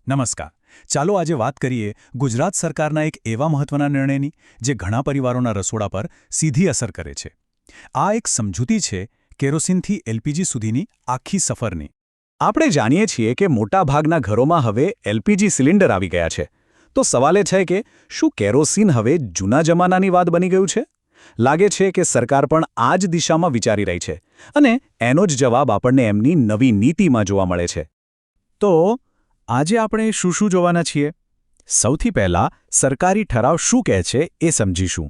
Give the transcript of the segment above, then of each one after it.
નમસ્કાર. ચાલો આજે વાત કરીએ ગુજરાત સરકારના એક એવા મહત્વના નિર્ણયની જે ઘણા પરિવારોના રસોડા પર સીધી અસર કરે છે. આ એક સમજૂતી છે કેરોસીનથી એલપીજી સુધીની આખી સફરની. આપણે જાણીએ છીએ કે મોટાભાગના ઘરોમાં હવે એલપીજી સિલિન્ડર આવી ગયા છે. તો સવાલ એ છે કે શું કેરોસીન હવે જૂના જમાનાની વાત બની ગયું છે? લાગે છે કે સરકાર પણ આ જ દિશામાં વિચારી રહી છે અને એનો જ જવાબ આપણને એમની નવી નીતિમાં જોવા મળે છે. તો આજે આપણે શું જોવાના છીએ? સૌથી પહેલાં સરકારી ઠરાવ શું કહે છે એ સમજીશું.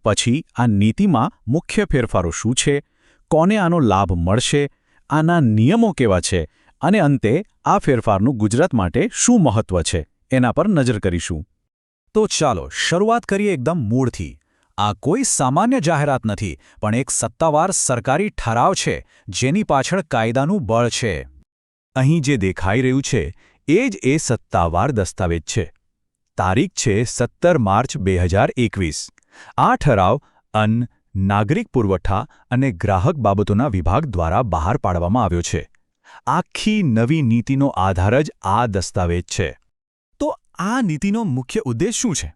પછી આ નીતિમાં મુખ્ય ફેરફારો શું છે, કોને આનો લાભ મળશે, આના નિયમો કેવા છે અને અંતે આ ફેરફારનું ગુજરાત માટે શું મહત્વ છે એના પર નજર કરીશું. તો ચાલો શરૂઆત કરીએ એકદમ મૂળથી. આ કોઈ સામાન્ય જાહેરાત નથી, પણ એક સત્તાવાર સરકારી ઠરાવ છે જેની પાછળ કાયદાનું બળ છે. અહીં જે દેખાઈ રહ્યું છે એ જ એ સત્તાવાર દસ્તાવેજ છે. તારીખ છે 17 માર્ચ 2021. આ ઠરાવ અન્ન, નાગરિક પુરવઠા અને ગ્રાહક બાબતોના વિભાગ દ્વારા બહાર પાડવામાં આવ્યો છે. આખી નવી નીતિનો આધાર જ આ દસ્તાવેજ છે. તો આ નીતિનો મુખ્ય ઉદ્દેશ શું છે?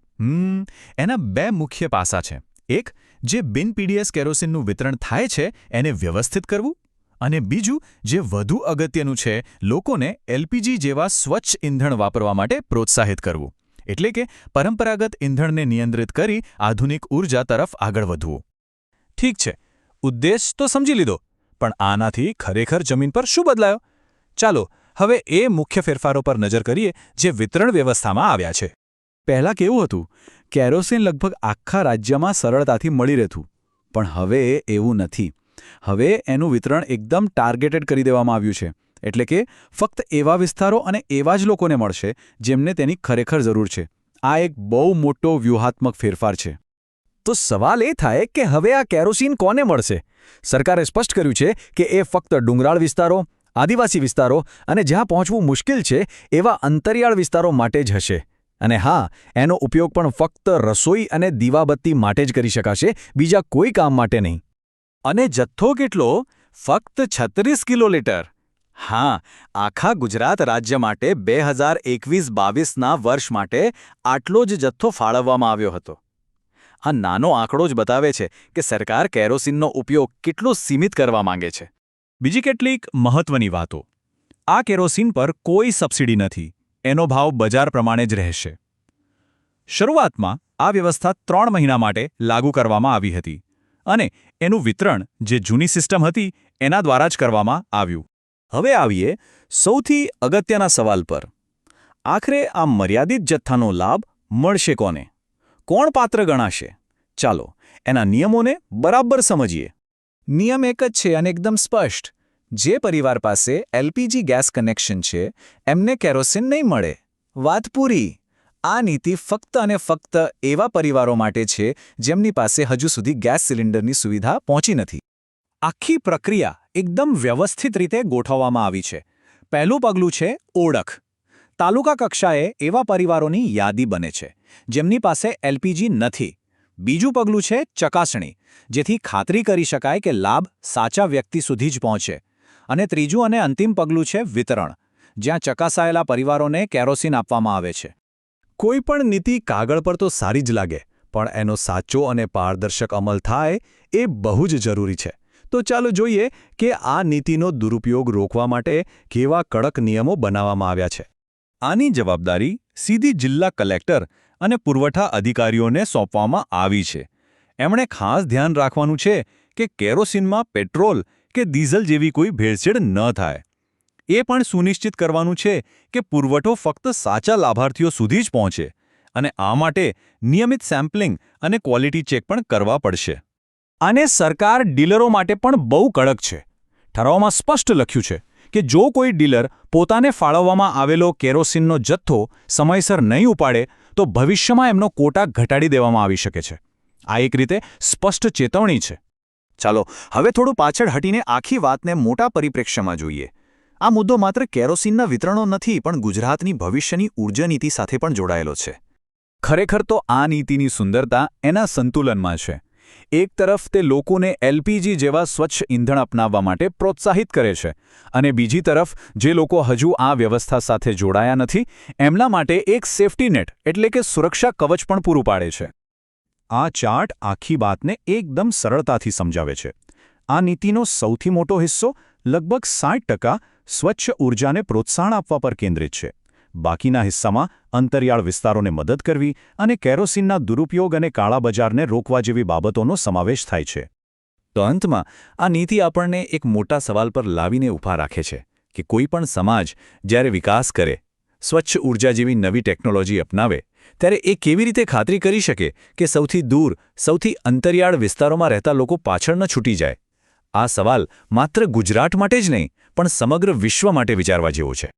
એના બે મુખ્ય પાસા છે. એક, જે બિન પીડીએસ કેરોસીનનું વિતરણ થાય છે એને વ્યવસ્થિત કરવું, અને બીજું, જે વધુ અગત્યનું છે, લોકોને એલપીજી જેવા સ્વચ્છ ઇંધણ વાપરવા માટે પ્રોત્સાહિત કરવું. એટલે કે પરંપરાગત ઇંધણને નિયંત્રિત કરી આધુનિક ઊર્જા તરફ આગળ વધવું. ઠીક છે, ઉદ્દેશ તો સમજી લીધો, પણ આનાથી ખરેખર જમીન પર શું બદલાયો? ચાલો હવે એ મુખ્ય ફેરફારો પર નજર કરીએ જે વિતરણ વ્યવસ્થામાં આવ્યા છે. પહેલાં કેવું હતું? કેરોસીન લગભગ આખા રાજ્યમાં સરળતાથી મળી રહેતું. પણ હવે એવું નથી. હવે એનું વિતરણ એકદમ ટાર્ગેટેડ કરી દેવામાં આવ્યું છે. એટલે કે ફક્ત એવા વિસ્તારો અને એવા જ લોકોને મળશે જેમને તેની ખરેખર જરૂર છે. આ એક બહુ મોટો વ્યૂહાત્મક ફેરફાર છે. તો સવાલ એ થાય કે હવે આ કેરોસીન કોને મળશે? સરકારે સ્પષ્ટ કર્યું છે કે એ ફક્ત ડુંગરાળ વિસ્તારો, આદિવાસી વિસ્તારો અને જ્યાં પહોંચવું મુશ્કેલ છે એવા અંતરિયાળ વિસ્તારો માટે જ હશે. અને હા, એનો ઉપયોગ પણ ફક્ત રસોઈ અને દીવાબત્તી માટે જ કરી શકાશે, બીજા કોઈ કામ માટે નહીં. અને જથ્થો કેટલો? ફક્ત 36 કિલોલીટર. હા, આખા ગુજરાત રાજ્ય માટે 2021-22ના વર્ષ માટે આટલો જ જથ્થો ફાળવવામાં આવ્યો હતો. આ નાનો આંકડો જ બતાવે છે કે સરકાર કેરોસીનનો ઉપયોગ કેટલો સીમિત કરવા માંગે છે. બીજી કેટલીક મહત્વની વાતો. આ કેરોસીન પર કોઈ સબસિડી નથી. એનો ભાવ બજાર પ્રમાણે જ રહેશે. શરૂઆતમાં આ વ્યવસ્થા 3 મહિના માટે લાગુ કરવામાં આવી હતી અને એનું વિતરણ જે જૂની સિસ્ટમ હતી એના દ્વારા જ કરવામાં આવ્યું. હવે આવીએ સૌથી અગત્યના સવાલ પર. આખરે આ મર્યાદિત જથ્થાનો લાભ મળશે કોને? કોણ પાત્ર ગણાશે? ચાલો એના નિયમોને બરાબર સમજીએ. નિયમ એક જ છે અને એકદમ સ્પષ્ટ. જે પરિવાર પાસે એલપીજી ગેસ કનેક્શન છે એમને કેરોસીન નહીં મળે. વાત પૂરી. આ નીતિ ફક્ત અને ફક્ત એવા પરિવારો માટે છે જેમની પાસે હજુ સુધી ગેસ સિલિન્ડરની સુવિધા પહોંચી નથી. આખી પ્રક્રિયા એકદમ વ્યવસ્થિત રીતે ગોઠવવામાં આવી છે. પહેલું પગલું છે ઓળખ. તાલુકા કક્ષાએ એવા પરિવારોની યાદી બને છે જેમની પાસે એલપીજી નથી. બીજું પગલું છે ચકાસણી, જેથી ખાતરી કરી શકાય કે લાભ સાચા વ્યક્તિ સુધી જ પહોંચે. અને ત્રીજું અને અંતિમ પગલું છે વિતરણ, જ્યાં ચકાસાયેલા પરિવારોને કેરોસીન આપવામાં આવે છે. કોઈ પણ નીતિ કાગળ પર તો સારી જ લાગે, પણ એનો સાચો અને પારદર્શક અમલ થાય એ બહુ જ જરૂરી છે. તો ચાલો જોઈએ કે આ નીતિનો દુરુપયોગ રોકવા માટે કેવા કડક નિયમો બનાવવામાં આવ્યા છે. આની જવાબદારી સીધી જિલ્લા કલેક્ટર અને પુરવઠા અધિકારીઓને સોંપવામાં આવી છે. એમણે ખાસ ધ્યાન રાખવાનું છે કે કેરોસીનમાં પેટ્રોલ કે ડીઝલ જેવી કોઈ ભેળસેળ ન થાય. એ પણ સુનિશ્ચિત કરવાનું છે કે પુરવઠો ફક્ત સાચા લાભાર્થીઓ સુધી જ પહોંચે, અને આ માટે નિયમિત સેમ્પલિંગ અને ક્વોલિટી ચેક પણ કરવા પડશે. અને સરકાર ડીલરો માટે પણ બહુ કડક છે. ઠરાવમાં સ્પષ્ટ લખ્યું છે કે જો કોઈ ડીલર પોતાને ફાળવવામાં આવેલો કેરોસીનનો જથ્થો સમયસર નહીં ઉપાડે તો ભવિષ્યમાં એમનો કોટા ઘટાડી દેવામાં આવી શકે છે. આ એક રીતે સ્પષ્ટ ચેતવણી છે. ચાલો હવે થોડું પાછળ હટીને આખી વાતને મોટા પરિપ્રેક્ષ્યમાં જોઈએ. આ મુદ્દો માત્ર કેરોસીનના વિતરણો નથી, પણ ગુજરાતની ભવિષ્યની ઊર્જા નીતિ સાથે પણ જોડાયેલો છે. ખરેખર તો આ નીતિની સુંદરતા એના સંતુલનમાં છે. એક તરફ તે લોકોને એલપીજી જેવા સ્વચ્છ ઇંધણ અપનાવવા માટે પ્રોત્સાહિત કરે છે અને બીજી તરફ જે લોકો હજુ આ વ્યવસ્થા સાથે જોડાયા નથી એમના માટે એક સેફ્ટી નેટ એટલે કે સુરક્ષા કવચ પણ પૂરું પાડે છે. આ ચાર્ટ આખી વાતને એકદમ સરળતાથી સમજાવે છે. આ નીતિનો સૌથી મોટો હિસ્સો લગભગ 60% સ્વચ્છ ઊર્જાને પ્રોત્સાહન આપવા પર કેન્દ્રિત છે. બાકીના હિસ્સામાં અંતરિયાળ વિસ્તારોને મદદ કરવી અને કેરોસીનના દુરુપયોગ અને કાળાબજારને રોકવા જેવી બાબતોનો સમાવેશ થાય છે. તો અંતમાં આ નીતિ આપણને એક મોટા સવાલ પર લાવીને ઊભા રાખે છે કે કોઈ પણ સમાજ જ્યારે વિકાસ કરે, સ્વચ્છ ઊર્જા જેવી નવી ટેકનોલોજી અપનાવે, ત્યારે એ કેવી રીતે ખાતરી કરી શકે કે સૌથી દૂર, સૌથી અંતરિયાળ વિસ્તારોમાં રહેતા લોકો પાછળ ન છૂટી જાય? આ સવાલ માત્ર ગુજરાત માટે જ નહીં, પણ સમગ્ર વિશ્વ માટે વિચારવા જેવો છે.